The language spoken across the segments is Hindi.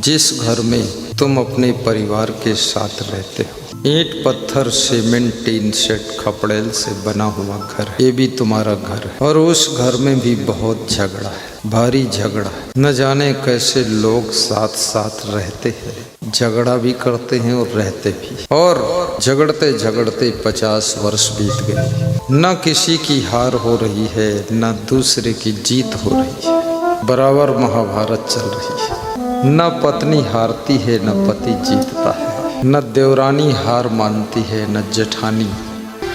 जिस घर में तुम अपने परिवार के साथ रहते हो, ईंट पत्थर सीमेंट टीन शेड खपड़ेल से बना हुआ घर है, ये भी तुम्हारा घर है। और उस घर में भी बहुत झगड़ा है, भारी झगड़ा है। न जाने कैसे लोग साथ साथ रहते हैं, झगड़ा भी करते हैं और रहते भी। और झगड़ते झगड़ते 50 वर्ष बीत गए, न किसी की हार हो रही है न दूसरे की जीत हो रही है, बराबर महाभारत चल रही है। न पत्नी हारती है न पति जीतता है, न देवरानी हार मानती है न जेठानी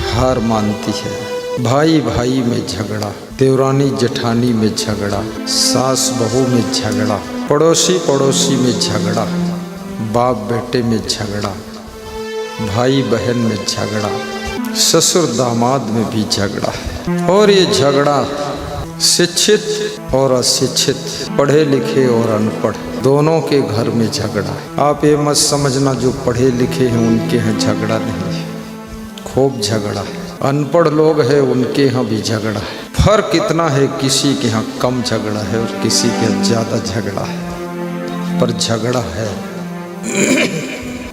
हार मानती है। भाई भाई में झगड़ा, देवरानी जेठानी में झगड़ा, सास बहू में झगड़ा, पड़ोसी पड़ोसी में झगड़ा, बाप बेटे में झगड़ा, भाई बहन में झगड़ा, ससुर दामाद में भी झगड़ा है। और ये झगड़ा शिक्षित और अशिक्षित, पढ़े लिखे और अनपढ़ दोनों के घर में झगड़ा है। आप ये मत समझना जो पढ़े लिखे हैं उनके यहाँ झगड़ा नहीं है, खूब झगड़ा है। अनपढ़ लोग हैं उनके यहाँ भी झगड़ा है। फर्क इतना है, किसी के यहाँ कम झगड़ा है और किसी के यहाँ ज़्यादा झगड़ा है, पर झगड़ा है।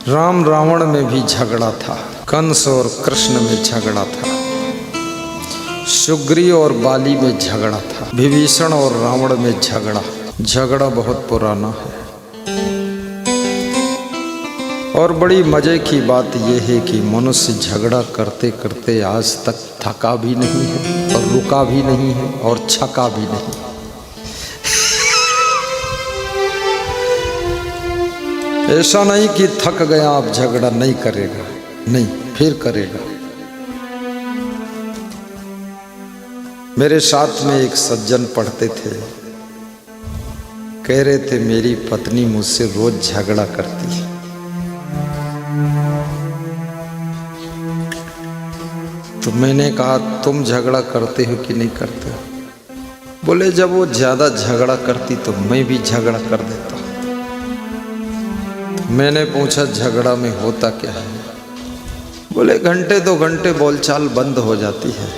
राम रावण में भी झगड़ा था, कंस और कृष्ण में झगड़ा था, सुग्रीव और बाली में झगड़ा था, विभीषण और रावण में झगड़ा। झगड़ा बहुत पुराना है। और बड़ी मजे की बात यह है कि मनुष्य झगड़ा करते करते आज तक थका भी नहीं है और रुका भी नहीं है और छका भी नहीं। ऐसा नहीं कि थक गया अब झगड़ा नहीं करेगा, नहीं, फिर करेगा। मेरे साथ में एक सज्जन पढ़ते थे, कह रहे थे मेरी पत्नी मुझसे रोज झगड़ा करती है। तो मैंने कहा तुम झगड़ा करते हो कि नहीं करते हो? बोले जब वो ज्यादा झगड़ा करती तो मैं भी झगड़ा कर देता। तो मैंने पूछा झगड़ा में होता क्या है? बोले घंटे 2 घंटे बोलचाल बंद हो जाती है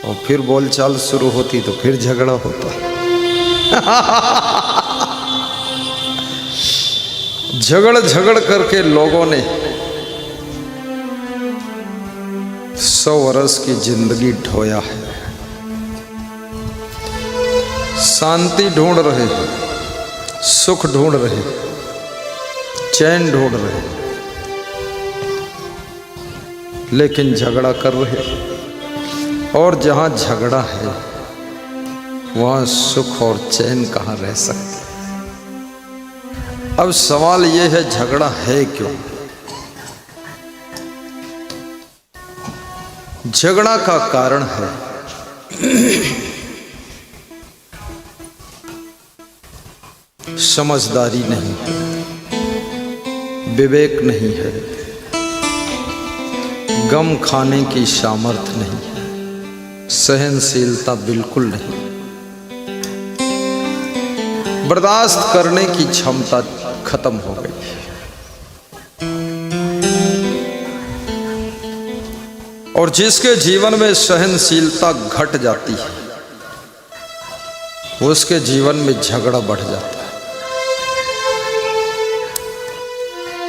और फिर बोलचाल शुरू होती तो फिर झगड़ा होता है। झगड़ करके लोगों ने 100 वर्ष की जिंदगी ढोया है। शांति ढूंढ रहे, सुख ढूंढ रहे, चैन ढूंढ रहे, लेकिन झगड़ा कर रहे। और जहां झगड़ा है वहां सुख और चैन कहां रह सकते। अब सवाल यह है झगड़ा है क्यों? झगड़ा का कारण है समझदारी नहीं है, विवेक नहीं है, गम खाने की सामर्थ्य नहीं है, सहनशीलता बिल्कुल नहीं, बर्दाश्त करने की क्षमता खत्म हो गई है। और जिसके जीवन में सहनशीलता घट जाती है उसके जीवन में झगड़ा बढ़ जाता है।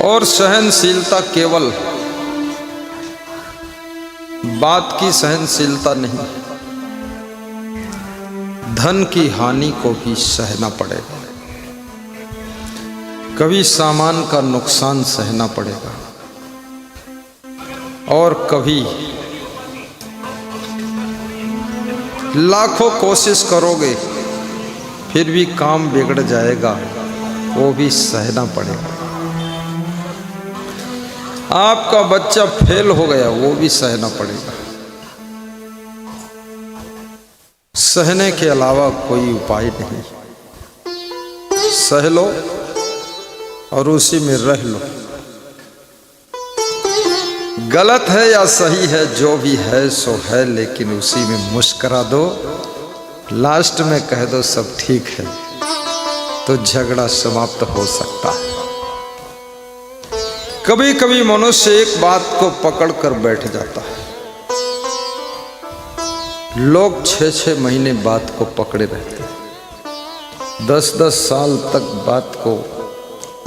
और सहनशीलता केवल बात की सहनशीलता नहीं, धन की हानि को भी सहना पड़ेगा, कभी सामान का नुकसान सहना पड़ेगा और कभी लाखों कोशिश करोगे फिर भी काम बिगड़ जाएगा, वो भी सहना पड़ेगा। आपका बच्चा फेल हो गया, वो भी सहना पड़ेगा। सहने के अलावा कोई उपाय नहीं। सह लो और उसी में रह लो। गलत है या सही है, जो भी है सो है, लेकिन उसी में मुस्कुरा दो, लास्ट में कह दो सब ठीक है, तो झगड़ा समाप्त हो सकता है। कभी कभी मनुष्य एक बात को पकड़ कर बैठ जाता है। लोग 6-6 महीने बात को पकड़े रहते हैं, 10-10 साल तक बात को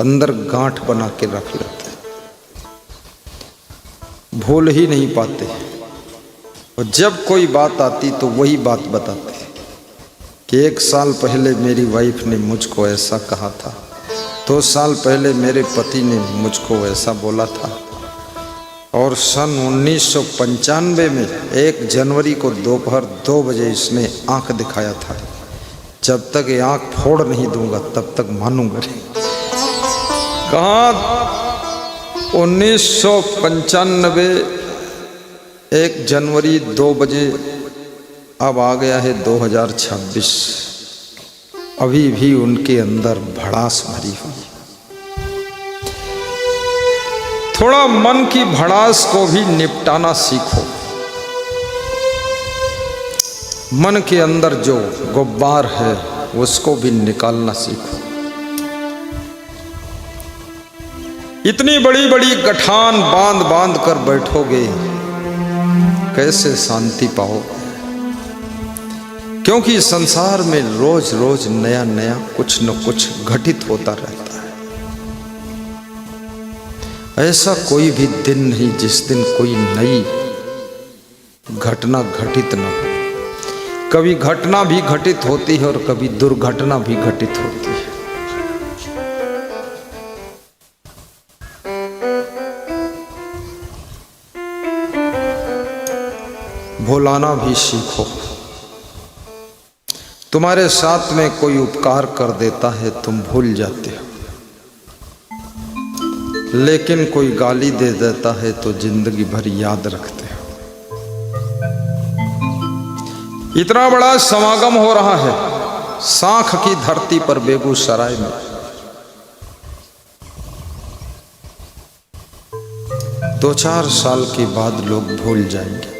अंदर गांठ बना के रख लेते, भूल ही नहीं पाते। और जब कोई बात आती तो वही बात बताते कि 1 साल पहले मेरी वाइफ ने मुझको ऐसा कहा था, 2 साल पहले मेरे पति ने मुझको ऐसा बोला था, और सन 1995 में 1 जनवरी को दोपहर 2 बजे इसने आंख दिखाया था। जब तक ये आंख फोड़ नहीं दूंगा तब तक मानूंगा नहीं। कहाँ 1995 1 जनवरी 2 बजे, अब आ गया है 2026, अभी भी उनके अंदर भड़ास भरी हुई। थोड़ा मन की भड़ास को भी निपटाना सीखो। मन के अंदर जो गुब्बार है उसको भी निकालना सीखो। इतनी बड़ी बड़ी गठान बांध बांध कर बैठोगे, कैसे शांति पाओगे? क्योंकि संसार में रोज रोज नया नया कुछ न कुछ घटित होता रहता है। ऐसा कोई भी दिन नहीं जिस दिन कोई नई घटना घटित न हो। कभी घटना भी घटित होती है और कभी दुर्घटना भी घटित होती है। भुलाना भी सीखो। तुम्हारे साथ में कोई उपकार कर देता है, तुम भूल जाते हो, लेकिन कोई गाली दे देता है तो जिंदगी भर याद रखते हो। इतना बड़ा समागम हो रहा है सांख की धरती पर बेगूसराय में। दो 4 साल के बाद लोग भूल जाएंगे,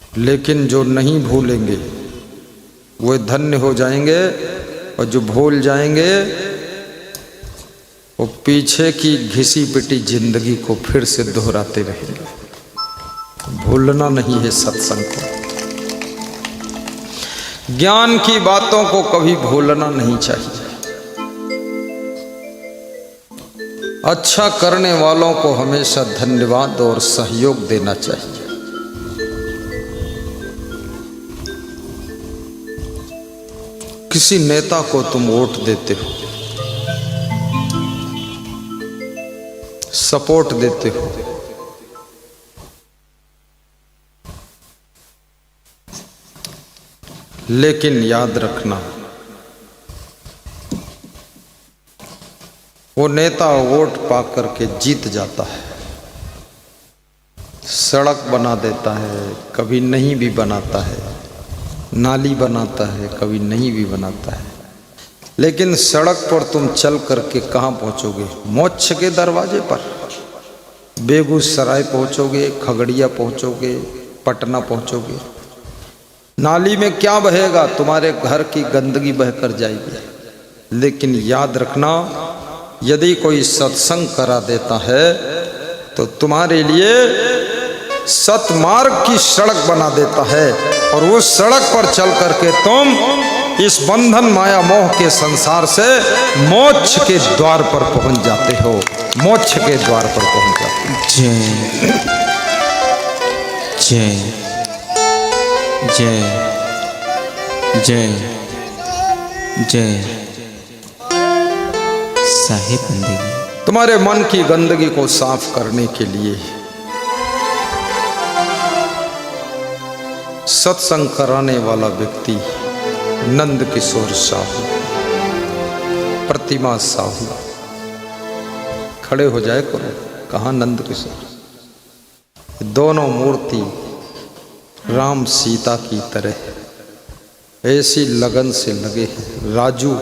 लेकिन जो नहीं भूलेंगे वो धन्य हो जाएंगे, और जो भूल जाएंगे वो पीछे की घिसी पिटी जिंदगी को फिर से दोहराते रहेंगे। भूलना नहीं है सत्संग को, ज्ञान की बातों को कभी भूलना नहीं चाहिए। अच्छा करने वालों को हमेशा धन्यवाद और सहयोग देना चाहिए। किसी नेता को तुम वोट देते हो, सपोर्ट देते हो, लेकिन याद रखना वो नेता वोट पा करके जीत जाता है, सड़क बना देता है, कभी नहीं भी बनाता है, नाली बनाता है, कभी नहीं भी बनाता है, लेकिन सड़क पर तुम चल करके कहाँ पहुँचोगे? मोक्ष के दरवाजे पर। बेगूसराय पहुँचोगे, खगड़िया पहुँचोगे, पटना पहुँचोगे। नाली में क्या बहेगा? तुम्हारे घर की गंदगी बहकर जाएगी। लेकिन याद रखना, यदि कोई सत्संग करा देता है तो तुम्हारे लिए सतमार्ग की सड़क बना देता है, और उस सड़क पर चल करके तुम इस बंधन माया मोह के संसार से मोक्ष के द्वार पर पहुंच जाते हो। मोक्ष के द्वार पर पहुंच जाते हो। जय जय जय जय जय साहिब बंदगी। तुम्हारे मन की गंदगी को साफ करने के लिए सत्संग कराने वाला व्यक्ति नंद किशोर साहू, प्रतिमा साहू, खड़े हो जाए करो। कहाँ नंद किशोर? दोनों मूर्ति राम सीता की तरह ऐसी लगन से लगे हैं। राजू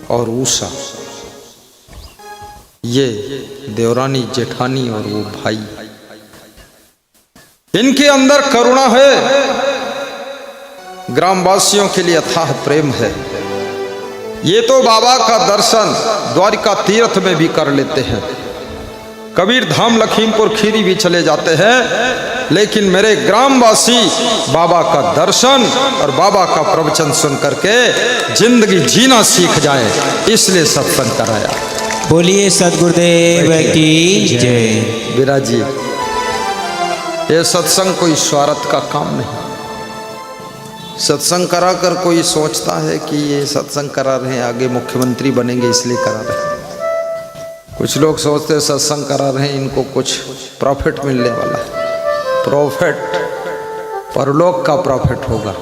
और उषा, ये देवरानी जेठानी और वो भाई, इनके अंदर करुणा है, ग्रामवासियों के लिए अथाह प्रेम है। ये तो बाबा का दर्शन द्वारिका तीर्थ में भी कर लेते हैं, कबीर धाम लखीमपुर खीरी भी चले जाते हैं, लेकिन मेरे ग्रामवासी बाबा का दर्शन और बाबा का प्रवचन सुन करके जिंदगी जीना सीख जाएं, इसलिए सत्संग कराया। बोलिए सद्गुरुदेव की जय। विराजी, ये सत्संग कोई स्वार्थ का काम नहीं। सत्संग करा कर कोई सोचता है कि ये सत्संग करा रहे हैं, आगे मुख्यमंत्री बनेंगे इसलिए करा रहे हैं। कुछ लोग सोचते हैं सत्संग करा रहे हैं, इनको कुछ प्रॉफिट मिलने वाला है। प्रॉफिट परलोक का प्रॉफिट होगा,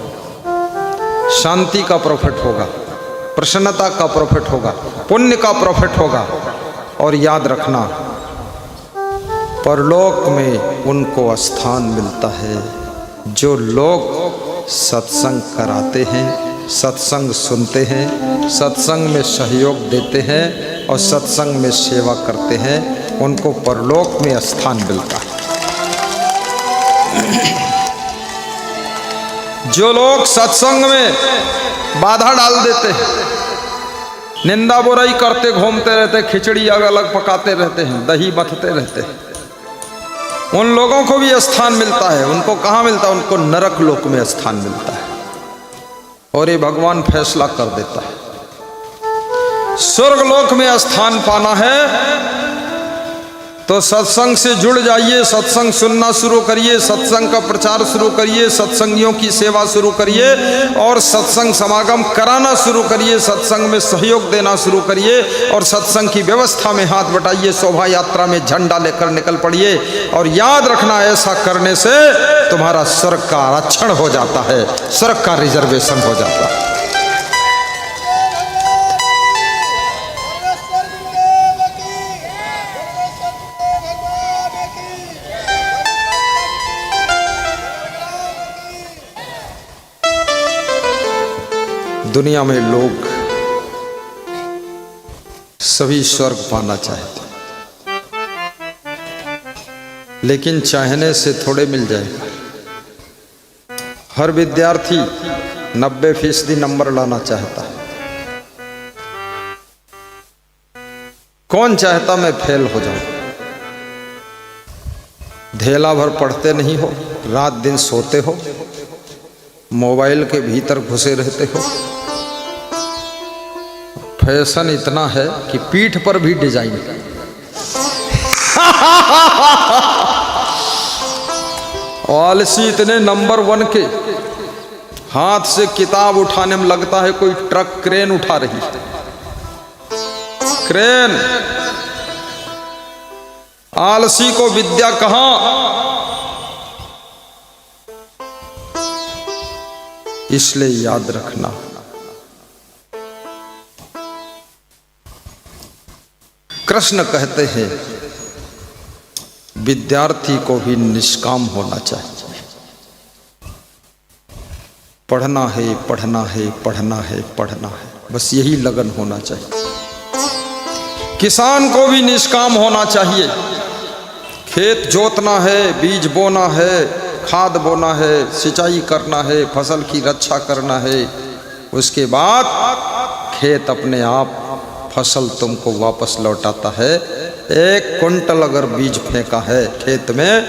शांति का प्रॉफिट होगा, प्रसन्नता का प्रॉफिट होगा, पुण्य का प्रॉफिट होगा। और याद रखना, परलोक में उनको स्थान मिलता है जो लोग सत्संग कराते हैं, सत्संग सुनते हैं, सत्संग में सहयोग देते हैं और सत्संग में सेवा करते हैं, उनको परलोक में स्थान मिलता है। जो लोग सत्संग में बाधा डाल देते हैं, निंदा बुराई करते घूमते रहते, खिचड़ी अलग अलग पकाते रहते हैं, दही मथते रहते हैं, उन लोगों को भी स्थान मिलता है। उनको कहाँ मिलता है? उनको नरक लोक में स्थान मिलता है। और ये भगवान फैसला कर देता है। स्वर्ग लोक में स्थान पाना है तो सत्संग से जुड़ जाइए, सत्संग सुनना शुरू करिए, सत्संग का प्रचार शुरू करिए, सत्संगियों की सेवा शुरू करिए और सत्संग समागम कराना शुरू करिए, सत्संग में सहयोग देना शुरू करिए और सत्संग की व्यवस्था में हाथ बटाइए, शोभा यात्रा में झंडा लेकर निकल पड़िए। और याद रखना, ऐसा करने से तुम्हारा स्वर्ग का आरक्षण हो जाता है, स्वर्ग का रिजर्वेशन हो जाता है। दुनिया में लोग सभी स्वर्ग पाना चाहते हैं, लेकिन चाहने से थोड़े मिल जाएगा। हर विद्यार्थी 90% नंबर लाना चाहता है। कौन चाहता मैं फेल हो जाऊं? धेला भर पढ़ते नहीं हो, रात दिन सोते हो, मोबाइल के भीतर घुसे रहते हो। फैशन इतना है कि पीठ पर भी डिजाइन। आलसी इतने नंबर 1 के, हाथ से किताब उठाने में लगता है कोई ट्रक क्रेन उठा रही है। क्रेन। आलसी को विद्या कहां? इसलिए याद रखना, कृष्ण कहते हैं विद्यार्थी को भी निष्काम होना चाहिए। पढ़ना है, पढ़ना है, पढ़ना है, पढ़ना है, बस यही लगन होना चाहिए। किसान को भी निष्काम होना चाहिए। खेत जोतना है, बीज बोना है, खाद बोना है, सिंचाई करना है, फसल की रक्षा करना है, उसके बाद खेत अपने आप फसल तुमको वापस लौटाता है। 1 कुंटल अगर बीज फेंका है खेत में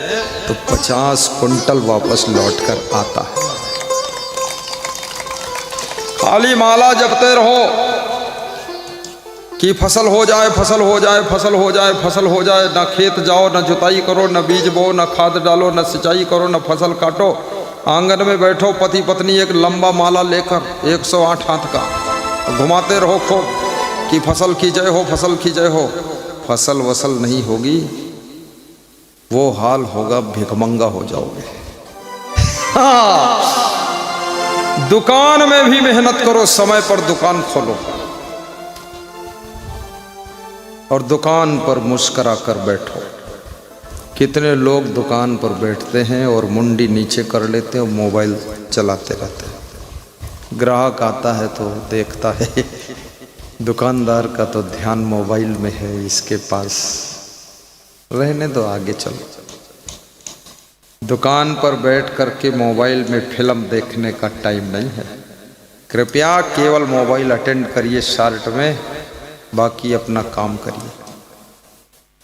तो 50 कुंटल वापस लौट कर आता है। खाली माला जपते रहो कि फसल हो जाए, फसल हो जाए, फसल हो जाए, फसल हो जाए। ना खेत जाओ, ना जुताई करो, ना बीज बो, ना खाद डालो, ना सिंचाई करो, ना फसल काटो। आंगन में बैठो पति पत्नी एक लंबा माला लेकर 108 हाथ का घुमाते रहो खूब कि फसल की जय हो, फसल की जय हो। फसल वसल नहीं होगी, वो हाल होगा, भिखमंगा हो जाओगे। हाँ, दुकान में भी मेहनत करो, समय पर दुकान खोलो और दुकान पर मुस्करा कर बैठो। कितने लोग दुकान पर बैठते हैं और मुंडी नीचे कर लेते हैं और मोबाइल चलाते रहते हैं। ग्राहक आता है तो देखता है दुकानदार का तो ध्यान मोबाइल में है, इसके पास रहने दो, आगे चलो। दुकान पर बैठ करके मोबाइल में फिल्म देखने का टाइम नहीं है। कृपया केवल मोबाइल अटेंड करिए शार्ट में, बाकी अपना काम करिए।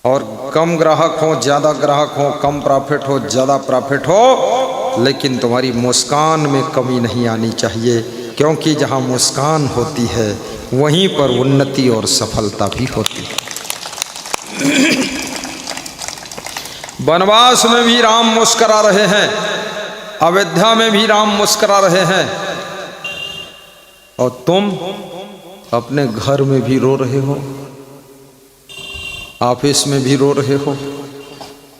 और कम ग्राहक हो ज़्यादा ग्राहक हो, कम प्रॉफिट हो ज़्यादा प्रॉफिट हो, लेकिन तुम्हारी मुस्कान में कमी नहीं आनी चाहिए, क्योंकि जहाँ मुस्कान होती है वहीं पर उन्नति और सफलता भी होती है। वनवास में भी राम मुस्करा रहे हैं, अयोध्या में भी राम मुस्करा रहे हैं, और तुम अपने घर में भी रो रहे हो, ऑफिस में भी रो रहे हो।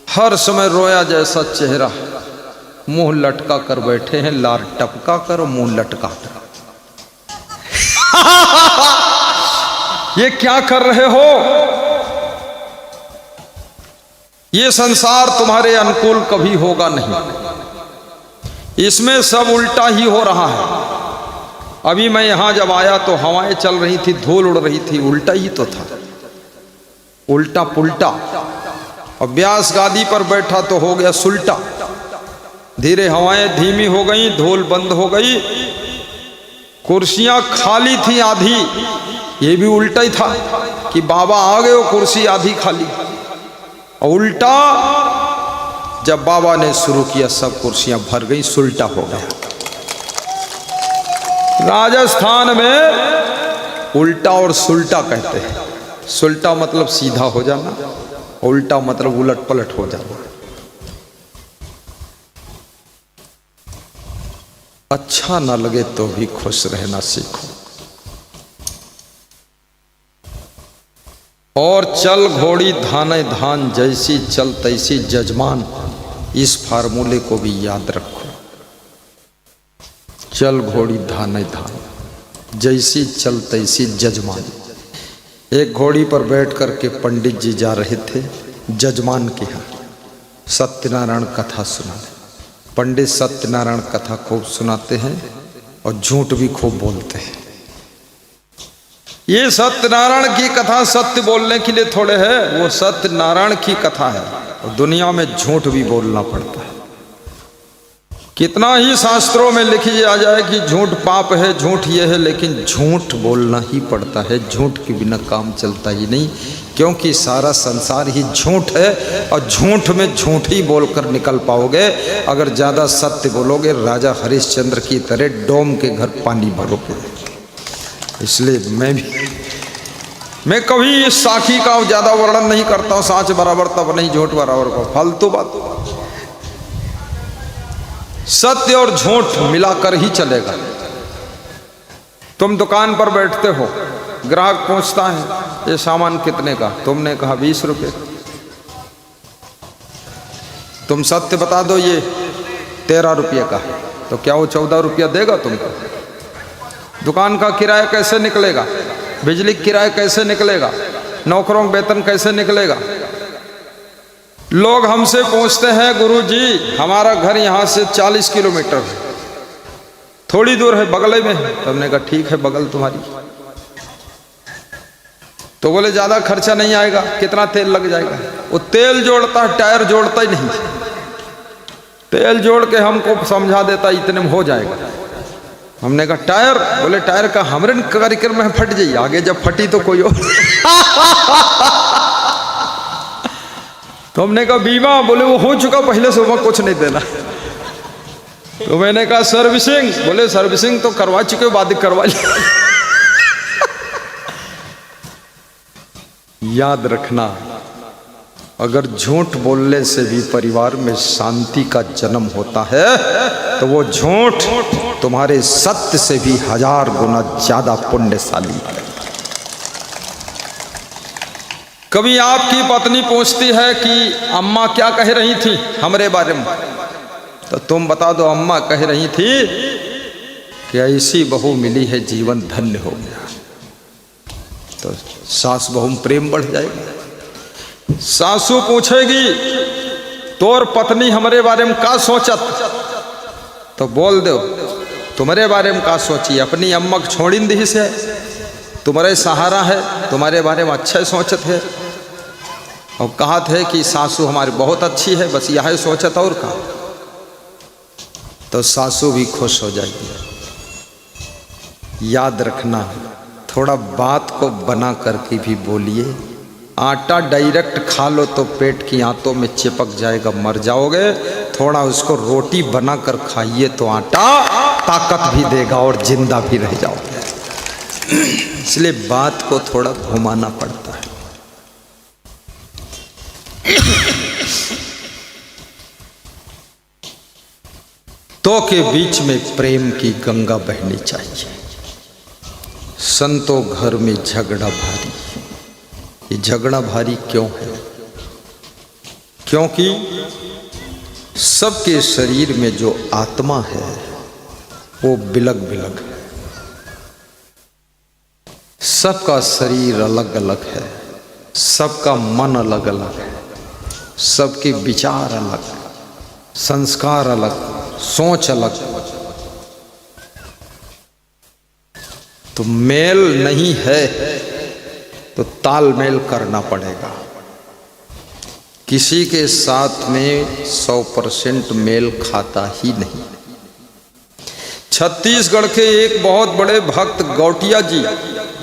हर समय रोया जैसा चेहरा, मुंह लटका कर बैठे हैं, लार टपका कर मुंह लटका कर। ये क्या कर रहे हो? ये संसार तुम्हारे अनुकूल कभी होगा नहीं, इसमें सब उल्टा ही हो रहा है। अभी मैं यहां जब आया तो हवाएं चल रही थी, धूल उड़ रही थी, उल्टा ही तो था, उल्टा पुल्टा। और व्यास गादी पर बैठा तो हो गया सुल्टा। धीरे हवाएं धीमी हो गई, धूल बंद हो गई, कुर्सियां खाली थी आधी, ये भी उल्टा ही था कि बाबा आ गए हो, कुर्सी आधी खाली। और उल्टा जब बाबा ने शुरू किया सब कुर्सियां भर गई, सुल्टा हो गया। राजस्थान में उल्टा और सुल्टा कहते हैं। सुल्टा मतलब सीधा हो जाना, उल्टा मतलब उलट पलट हो जाना। अच्छा ना लगे तो भी खुश रहना सीखो। और चल घोड़ी धाने धान, जैसी चल तैसी जजमान, इस फार्मूले को भी याद रखो। चल घोड़ी धाने धान, जैसी चल तैसी जजमान। एक घोड़ी पर बैठ करके पंडित जी जा रहे थे जजमान के यहाँ सत्यनारायण कथा सुनाने। पंडित सत्यनारायण कथा खूब सुनाते हैं और झूठ भी खूब बोलते हैं। ये सत्यनारायण की कथा सत्य बोलने के लिए थोड़े है, वो सत्यनारायण की कथा है और दुनिया में झूठ भी बोलना पड़ता है। कितना ही शास्त्रों में लिखी आ जाए कि झूठ पाप है, झूठ ये है, लेकिन झूठ बोलना ही पड़ता है। झूठ के बिना काम चलता ही नहीं, क्योंकि सारा संसार ही झूठ है और झूठ में झूठ ही बोलकर निकल पाओगे। अगर ज़्यादा सत्य बोलोगे राजा हरिश्चंद्र की तरह डोम के घर पानी भरोगे। इसलिए मैं कभी इस साखी का ज़्यादा वर्णन नहीं करता हूँ। साँच बराबर तब नहीं, झूठ बराबर का फालतू बात। सत्य और झूठ मिलाकर ही चलेगा। तुम दुकान पर बैठते हो, ग्राहक पूछता है ये सामान कितने का, तुमने कहा 20 रुपये। तुम सत्य बता दो ये 13 रुपये का है, तो क्या वो 14 रुपया देगा तुमको? दुकान का किराया कैसे निकलेगा? बिजली का किराया कैसे निकलेगा? नौकरों का वेतन कैसे निकलेगा? लोग हमसे पूछते हैं गुरु जी हमारा घर यहाँ से 40 किलोमीटर है, थोड़ी दूर है, बगल में है। तो हमने कहा ठीक है, बगल तुम्हारी। तो बोले ज़्यादा खर्चा नहीं आएगा, कितना तेल लग जाएगा? वो तेल जोड़ता है, टायर जोड़ता ही नहीं। तेल जोड़ के हमको समझा देता इतने में हो जाएगा। हमने कहा टायर? बोले टायर का हमरे कार्यक्रम में फट जाइए, आगे जब फटी तो कोई और। तो हमने कहा बीमा? बोले वो हो चुका पहले से, वह कुछ नहीं देना। तो मैंने कहा सर्विसिंग? बोले सर्विसिंग तो करवा चुके हो, बाद करवा लिया। याद रखना, अगर झूठ बोलने से भी परिवार में शांति का जन्म होता है तो वो झूठ तुम्हारे सत्य से भी 1000 गुना ज्यादा पुण्यशाली है। कभी आपकी पत्नी पूछती है कि अम्मा क्या कह रही थी हमारे बारे में, तो तुम बता दो अम्मा कह रही थी कि ऐसी बहू मिली है जीवन धन्य हो गया। तो सास बहू में प्रेम बढ़ जाएगा। सासू पूछेगी तोर पत्नी हमारे बारे में का सोचत, तो बोल दो तुम्हारे बारे में का सोची, अपनी अम्मा को छोड़ी दी से, तुम्हारे सहारा है, तुम्हारे बारे में अच्छा सोचत है। और कहा थे कि सासू हमारी बहुत अच्छी है, बस यह सोचत और का, तो सासू भी खुश हो जाएगी। याद रखना, थोड़ा बात को बना करके भी बोलिए, आटा डायरेक्ट खा लो तो पेट की आंतों में चिपक जाएगा, मर जाओगे। थोड़ा उसको रोटी बनाकर खाइए तो आटा ताकत भी देगा और जिंदा भी रह जाओगे। इसलिए बात को थोड़ा घुमाना पड़ता है। तो के बीच में प्रेम की गंगा बहनी चाहिए। संतों घर में झगड़ा भारी। ये झगड़ा भारी क्यों है? क्योंकि सबके शरीर में जो आत्मा है वो बिलग बिलग है। सबका शरीर अलग अलग है, सबका मन अलग अलग है, सबके विचार अलग, संस्कार अलग, सोच अलग। तो मेल नहीं है तो तालमेल करना पड़ेगा। किसी के साथ में 100% मेल खाता ही नहीं। छत्तीसगढ़ के एक बहुत बड़े भक्त गौटिया जी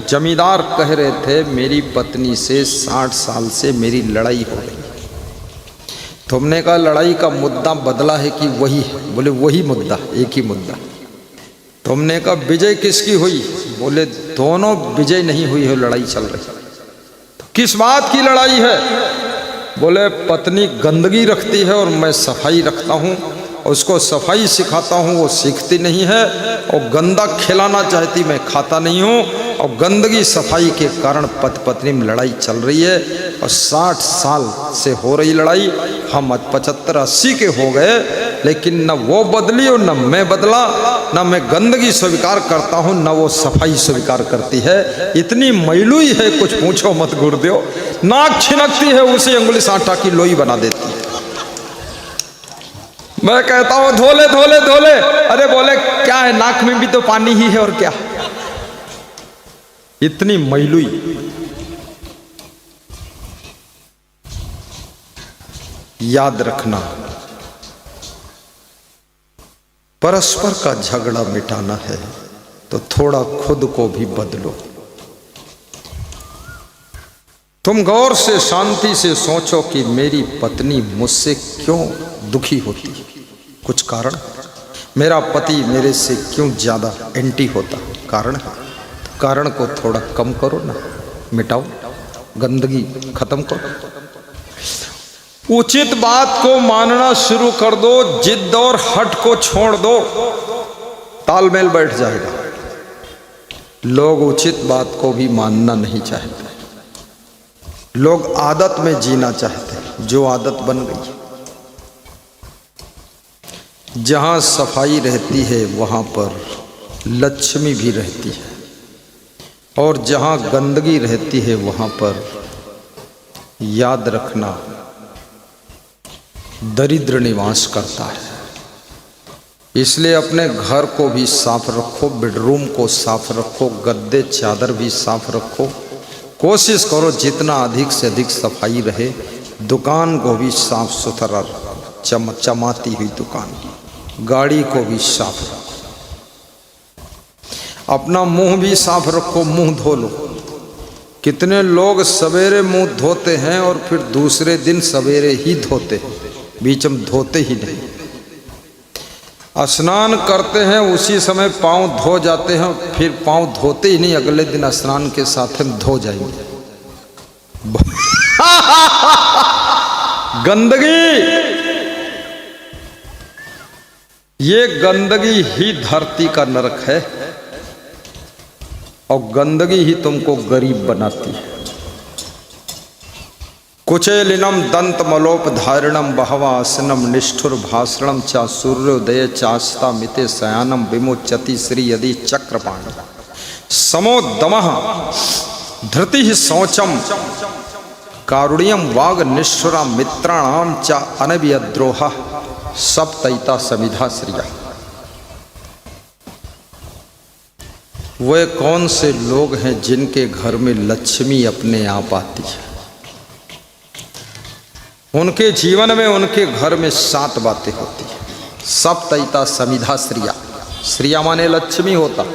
जमींदार कह रहे थे, मेरी पत्नी से 60 साल से मेरी लड़ाई हो रही। तुमने कहा लड़ाई का मुद्दा बदला है कि वही है? बोले वही मुद्दा, एक ही मुद्दा। तुमने कहा विजय किसकी हुई? बोले दोनों विजय नहीं हुई है, लड़ाई चल रही। तो किस बात की लड़ाई है? बोले पत्नी गंदगी रखती है और मैं सफाई रखता हूँ, उसको सफाई सिखाता हूँ वो सीखती नहीं है, और गंदा खिलाना चाहती मैं खाता नहीं हूँ, और गंदगी सफाई के कारण पति पत्नी में लड़ाई चल रही है। और 60 साल से हो रही लड़ाई, हम 75-80 के हो गए, लेकिन न वो बदली और न मैं बदला। न मैं गंदगी स्वीकार करता हूँ न वो सफाई स्वीकार करती है। इतनी मैलुई है कुछ पूछो मत गुरुदेव। नाक छिनकती है उसी अंगुली से आटा की लोई बना देती है। मैं कहता हूँ धोले धोले धोले, अरे बोले क्या है, नाक में भी तो पानी ही है और क्या। इतनी मैलुई। याद रखना, परस्पर का झगड़ा मिटाना है तो थोड़ा खुद को भी बदलो। तुम गौर से शांति से सोचो कि मेरी पत्नी मुझसे क्यों दुखी होती है, कुछ कारण। मेरा पति मेरे से क्यों ज्यादा एंटी होता, कारण है। कारण को थोड़ा कम करो ना, मिटाओ, गंदगी खत्म करो। उचित बात को मानना शुरू कर दो, जिद और हट को छोड़ दो, तालमेल बैठ जाएगा। लोग उचित बात को भी मानना नहीं चाहते, लोग आदत में जीना चाहते हैं, जो आदत बन गई। जहां सफाई रहती है वहां पर लक्ष्मी भी रहती है, और जहां गंदगी रहती है वहां पर याद रखना दरिद्र निवास करता है। इसलिए अपने घर को भी साफ रखो, बेडरूम को साफ रखो, गद्दे चादर भी साफ रखो। कोशिश करो जितना अधिक से अधिक सफाई रहे। दुकान को भी साफ सुथरा रखो, चमाती हुई दुकान, गाड़ी को भी साफ रखो। अपना मुंह भी साफ रखो, मुंह धो लो। कितने लोग सवेरे मुंह धोते हैं और फिर दूसरे दिन सवेरे ही धोते हैं, बीच में धोते ही नहीं। स्नान करते हैं उसी समय पांव धो जाते हैं, फिर पांव धोते ही नहीं, अगले दिन स्नान के साथ हम धो जाएंगे। गंदगी, ये गंदगी ही धरती का नरक है, और गंदगी ही तुमको गरीब बनाती है। कुचेलिनम दंत मलोपधारिणम बहवासनम निष्ठुर भाषणम चा सूर्योदय चास्ता मिते शयानम विमोचति श्री यदि चक्रपाण समोदमः धृति शौचम कारुण्यम वाग निष्ठुरा मित्राणाम चा अनविद्रोह सप्तैता समिधा श्रिया। वे कौन से लोग हैं जिनके घर में लक्ष्मी अपने आप आती है? उनके जीवन में, उनके घर में 7 बातें होती है। सप्तैता समिधा श्रिया, श्रिया माने लक्ष्मी होता।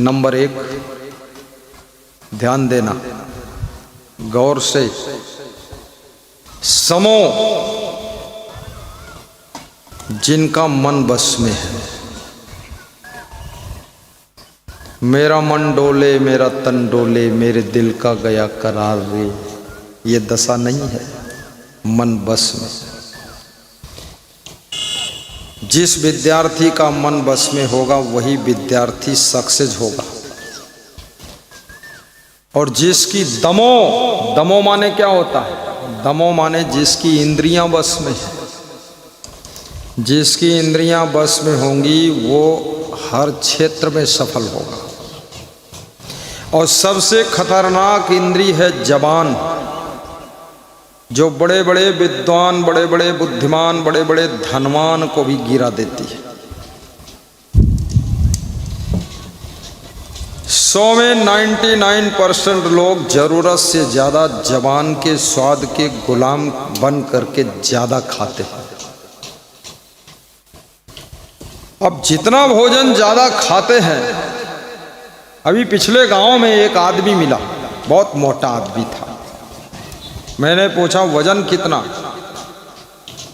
नंबर 1 ध्यान देना, गौर से, समो जिनका मन बस में है। मेरा मन डोले मेरा तन डोले, मेरे दिल का गया करार रे, ये दशा नहीं है मन बस में। जिस विद्यार्थी का मन बस में होगा वही विद्यार्थी सक्सेस होगा। और जिसकी दमो माने क्या होता है? दमो माने जिसकी इंद्रियां बस में है। जिसकी इंद्रियां बस में होंगी वो हर क्षेत्र में सफल होगा। और सबसे खतरनाक इंद्री है जबान, जो बड़े बड़े विद्वान, बड़े बड़े बुद्धिमान, बड़े बड़े धनवान को भी गिरा देती है। 100 में 99% लोग जरूरत से ज़्यादा जबान के स्वाद के गुलाम बन करके ज़्यादा खाते हैं। अब जितना भोजन ज़्यादा खाते हैं, अभी पिछले गांव में एक आदमी मिला, बहुत मोटा आदमी था। मैंने पूछा वजन कितना?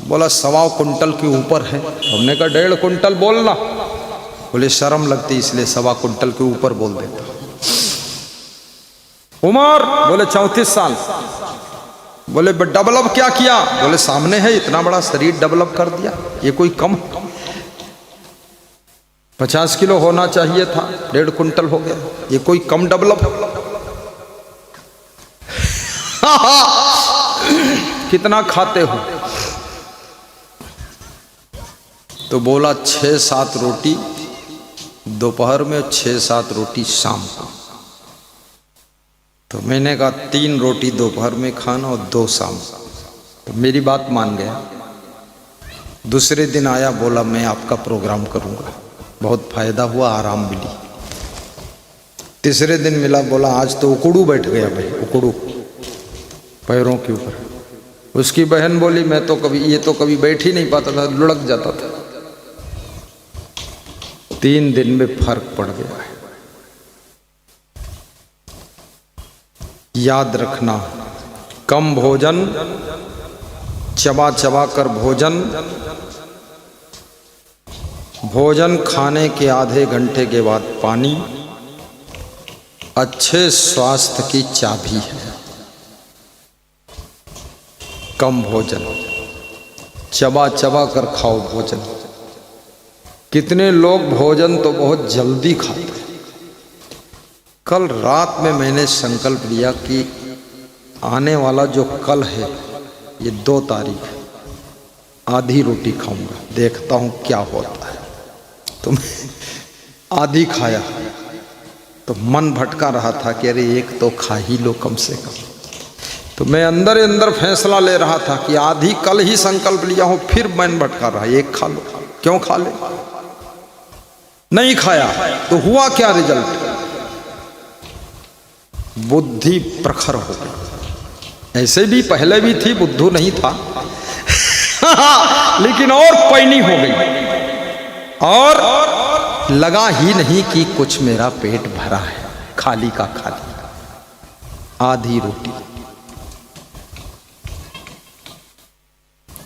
बोला 1.25 कुंटल के ऊपर है। हमने कहा 1.5 कुंटल बोलना। बोले शर्म लगती इसलिए 1.25 कुंटल के ऊपर बोल देता। उम्र? बोले 34 साल। बोले डेवलप क्या किया? बोले सामने है, इतना बड़ा शरीर डेवलप कर दिया, ये कोई कम? 50 किलो होना चाहिए था, 1.5 कुंटल हो गया, ये कोई कम डेवलप? कितना खाते हो? तो बोला 6-7 रोटी दोपहर में, 6-7 रोटी शाम को। तो मैंने कहा 3 रोटी दोपहर में खाना और 2 शाम। तो मेरी बात मान गया। दूसरे दिन आया, बोला मैं आपका प्रोग्राम करूंगा, बहुत फायदा हुआ, आराम मिली। तीसरे दिन मिला, बोला आज तो उकड़ू बैठ गया भाई, उकड़ू पैरों के ऊपर। उसकी बहन बोली मैं तो कभी, ये तो कभी बैठ ही नहीं पाता था, लुढ़क जाता था। 3 दिन में फर्क पड़ गया है। याद रखना, कम भोजन, चबा चबा कर भोजन, भोजन खाने के आधे घंटे के बाद पानी अच्छे स्वास्थ्य की चाबी है। कम भोजन, चबा चबा कर खाओ भोजन। कितने लोग भोजन तो बहुत जल्दी खाते हैं। कल रात में मैंने संकल्प लिया कि आने वाला जो कल है, ये 2 तारीख, आधी रोटी खाऊंगा, देखता हूँ क्या होता है। तो मैं आधी खाया तो मन भटका रहा था कि अरे एक तो खा ही लो कम से कम। तो मैं अंदर अंदर फैसला ले रहा था कि आधी कल ही संकल्प लिया हूं, फिर मन भटका रहा, एक खा लो, क्यों खा ले? नहीं खाया तो हुआ क्या रिजल्ट? बुद्धि प्रखर हो गई। ऐसे भी पहले भी थी, बुद्धू नहीं था लेकिन और पैनी हो गई, और लगा ही नहीं कि कुछ मेरा पेट भरा है, खाली का खाली। आधी रोटी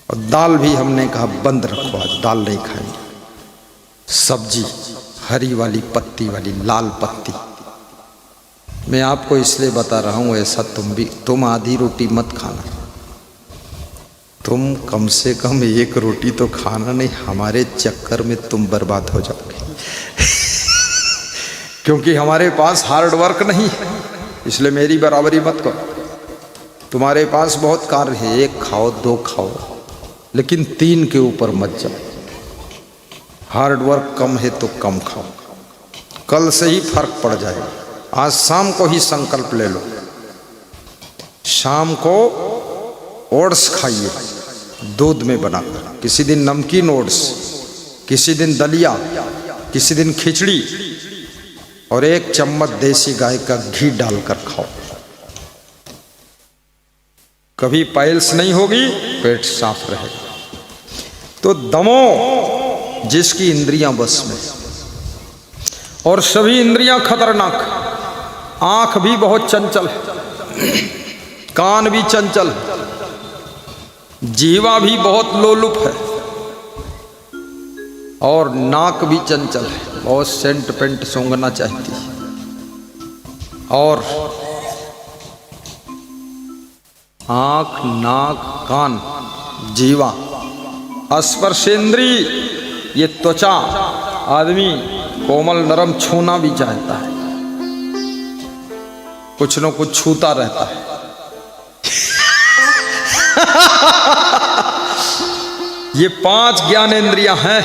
और दाल भी हमने कहा बंद रखो, आज दाल नहीं खाएंगे। सब्जी हरी वाली पत्ती वाली, लाल पत्ती। मैं आपको इसलिए बता रहा हूं, ऐसा तुम आधी रोटी मत खाना। तुम कम से कम 1 रोटी तो खाना, नहीं हमारे चक्कर में तुम बर्बाद हो जाओगे क्योंकि हमारे पास हार्ड वर्क नहीं है, इसलिए मेरी बराबरी मत करो। तुम्हारे पास बहुत कार्य है, 1 खाओ 2 खाओ, लेकिन 3 के ऊपर मत जाओ। हार्ड वर्क कम है तो कम खाओ, कल से ही फर्क पड़ जाएगा। आज शाम को ही संकल्प ले लो, शाम को ओट्स खाइए दूध में बनाकर, किसी दिन नमकीन ओट्स, किसी दिन दलिया, किसी दिन खिचड़ी, और 1 चम्मच देसी गाय का घी डालकर खाओ। कभी पाइल्स नहीं होगी, पेट साफ रहेगा। तो दमो जिसकी इंद्रियां बस में, और सभी इंद्रियां खतरनाक। आंख भी बहुत चंचल है। कान भी चंचल है, जीवा भी बहुत लोलुप है और नाक भी चंचल है, बहुत सेंट पेंट सूंघना चाहती है। और आंख, नाक, कान, जीवा, स्पर्शेंद्री, ये त्वचा आदमी कोमल नरम छूना भी चाहता है, कुछ न कुछ छूता रहता है। ये 5 ज्ञानेंद्रियां हैं।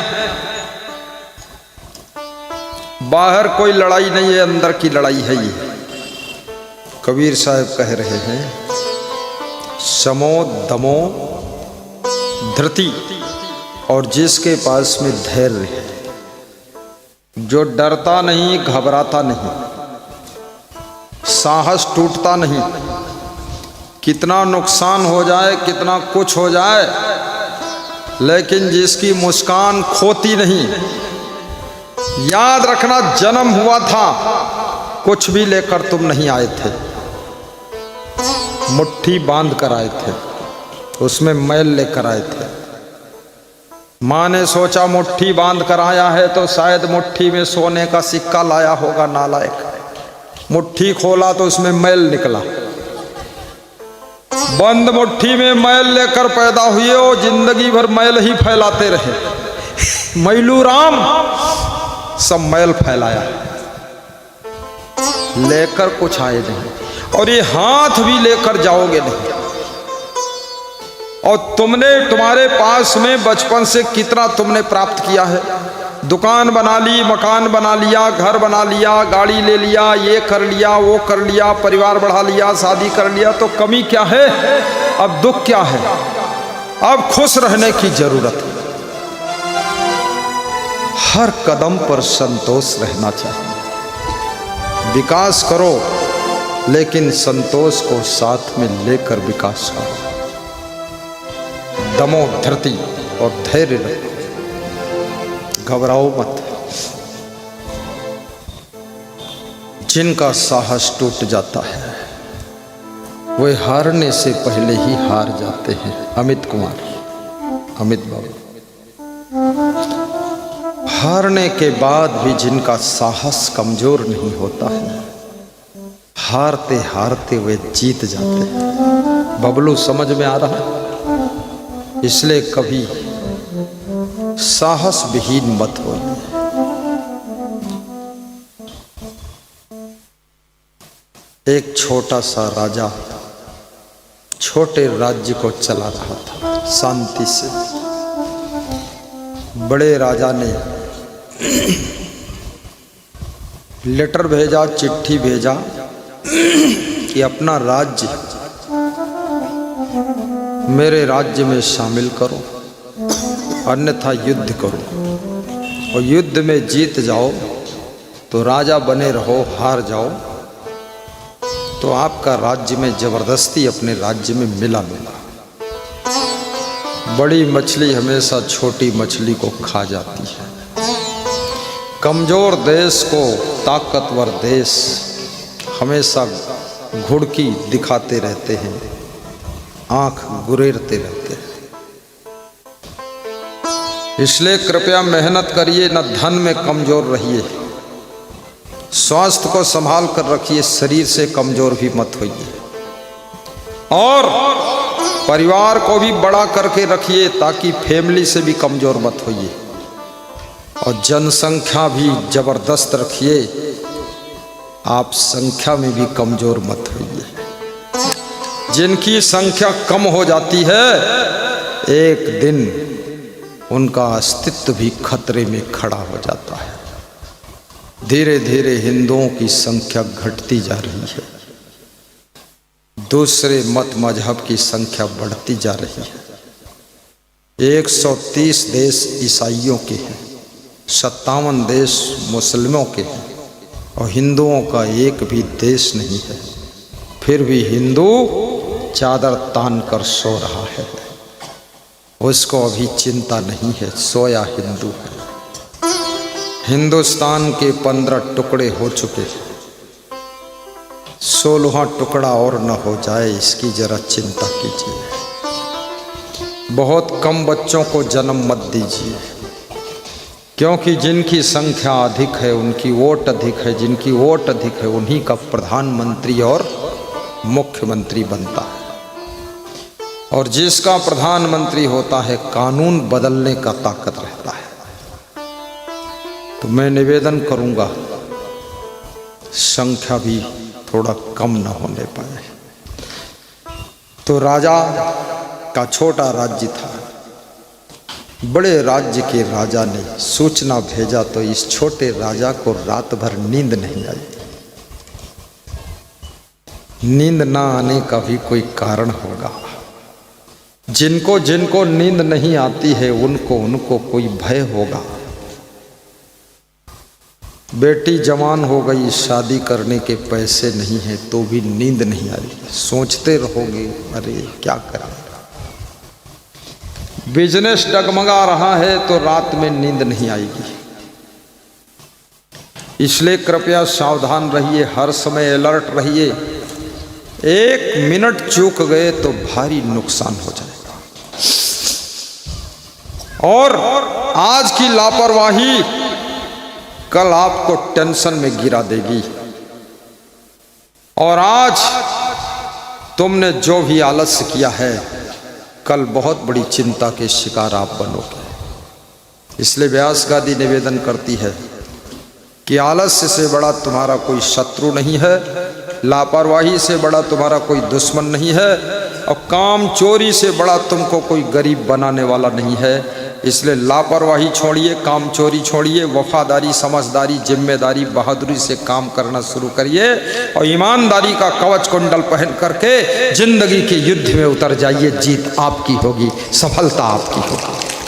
बाहर कोई लड़ाई नहीं है, अंदर की लड़ाई है ये। कबीर साहब कह रहे हैं, समो दमो धृति, और जिसके पास में धैर्य है, जो डरता नहीं, घबराता नहीं, साहस टूटता नहीं, कितना नुकसान हो जाए, कितना कुछ हो जाए, लेकिन जिसकी मुस्कान खोती नहीं। याद रखना, जन्म हुआ था, कुछ भी लेकर तुम नहीं आए थे, मुट्ठी बांध कर आए थे, उसमें मैल लेकर आए थे। माँ ने सोचा मुट्ठी बांध कर आया है तो शायद मुट्ठी में सोने का सिक्का लाया होगा, नालायक। मुट्ठी खोला तो उसमें मैल निकला। बंद मुट्ठी में मैल लेकर पैदा हुए हो, जिंदगी भर मैल ही फैलाते रहे। मैलू राम सब मैल फैलाया, लेकर कुछ आए नहीं, और ये हाथ भी लेकर जाओगे नहीं। और तुम्हारे पास में बचपन से कितना तुमने प्राप्त किया है। दुकान बना ली, मकान बना लिया, घर बना लिया, गाड़ी ले लिया, ये कर लिया, वो कर लिया, परिवार बढ़ा लिया, शादी कर लिया, तो कमी क्या है? अब दुख क्या है? अब खुश रहने की जरूरत है। हर कदम पर संतोष रहना चाहिए। विकास करो, लेकिन संतोष को साथ में लेकर विकास करो। दमो धरती और धैर्य रखो, घबराओ मत। जिनका साहस टूट जाता है वे हारने से पहले ही हार जाते हैं। अमित कुमार, अमित बाबू। हारने के बाद भी जिनका साहस कमजोर नहीं होता है, हारते हारते वे जीत जाते हैं। बबलू समझ में आ रहा है? इसलिए कभी साहस विहीन मत हो। एक छोटा सा राजा छोटे राज्य को चला रहा था शांति से। बड़े राजा ने लेटर भेजा, चिट्ठी भेजा कि अपना राज्य मेरे राज्य में शामिल करो, अन्यथा युद्ध करो, और युद्ध में जीत जाओ तो राजा बने रहो, हार जाओ तो आपका राज्य में जबरदस्ती अपने राज्य में मिला। बड़ी मछली हमेशा छोटी मछली को खा जाती है। कमजोर देश को ताकतवर देश हमेशा घुड़की दिखाते रहते हैं, आंख गुरेरते रहते हैं। इसलिए कृपया मेहनत करिए, न धन में कमजोर रहिए, स्वास्थ्य को संभाल कर रखिए, शरीर से कमजोर भी मत होइए, और परिवार को भी बड़ा करके रखिए ताकि फैमिली से भी कमजोर मत होइए, और जनसंख्या भी जबरदस्त रखिए, आप संख्या में भी कमजोर मत होइए। जिनकी संख्या कम हो जाती है, एक दिन उनका अस्तित्व भी खतरे में खड़ा हो जाता है। धीरे धीरे हिंदुओं की संख्या घटती जा रही है, दूसरे मत मजहब की संख्या बढ़ती जा रही है। 130 देश ईसाइयों के हैं, 57 देश मुस्लिमों के हैं, और हिंदुओं का एक भी देश नहीं है। फिर भी हिंदू चादर तान कर सो रहा है, उसको अभी चिंता नहीं है, सोया हिंदू है। हिंदुस्तान के 15 टुकड़े हो चुके हैं, 16वां टुकड़ा और न हो जाए, इसकी जरा चिंता कीजिए। बहुत कम बच्चों को जन्म मत दीजिए, क्योंकि जिनकी संख्या अधिक है उनकी वोट अधिक है, जिनकी वोट अधिक है उन्हीं का प्रधानमंत्री और मुख्यमंत्री बनता है। और जिसका प्रधानमंत्री होता है कानून बदलने का ताकत रहता है। तो मैं निवेदन करूंगा संख्या भी थोड़ा कम न होने पाए। तो राजा का छोटा राज्य था, बड़े राज्य के राजा ने सूचना भेजा तो इस छोटे राजा को रात भर नींद नहीं आई। नींद ना आने का भी कोई कारण होगा। जिनको जिनको नींद नहीं आती है उनको कोई भय होगा। बेटी जवान हो गई, शादी करने के पैसे नहीं है तो भी नींद नहीं आ रही, सोचते रहोगे अरे क्या करें। बिजनेस डगमगा रहा है तो रात में नींद नहीं आएगी। इसलिए कृपया सावधान रहिए, हर समय अलर्ट रहिए। 1 मिनट चूक गए तो भारी नुकसान हो जाएगा। और आज की लापरवाही कल आपको टेंशन में गिरा देगी। और आज तुमने जो भी आलस्य किया है कल बहुत बड़ी चिंता के शिकार आप बनोगे। इसलिए व्यास गादी निवेदन करती है कि आलस्य से बड़ा तुम्हारा कोई शत्रु नहीं है, लापरवाही से बड़ा तुम्हारा कोई दुश्मन नहीं है, और काम चोरी से बड़ा तुमको कोई गरीब बनाने वाला नहीं है। इसलिए लापरवाही छोड़िए, काम चोरी छोड़िए, वफादारी, समझदारी, जिम्मेदारी, बहादुरी से काम करना शुरू करिए और ईमानदारी का कवच कुंडल पहन करके जिंदगी के युद्ध में उतर जाइए। जीत आपकी होगी, सफलता आपकी होगी।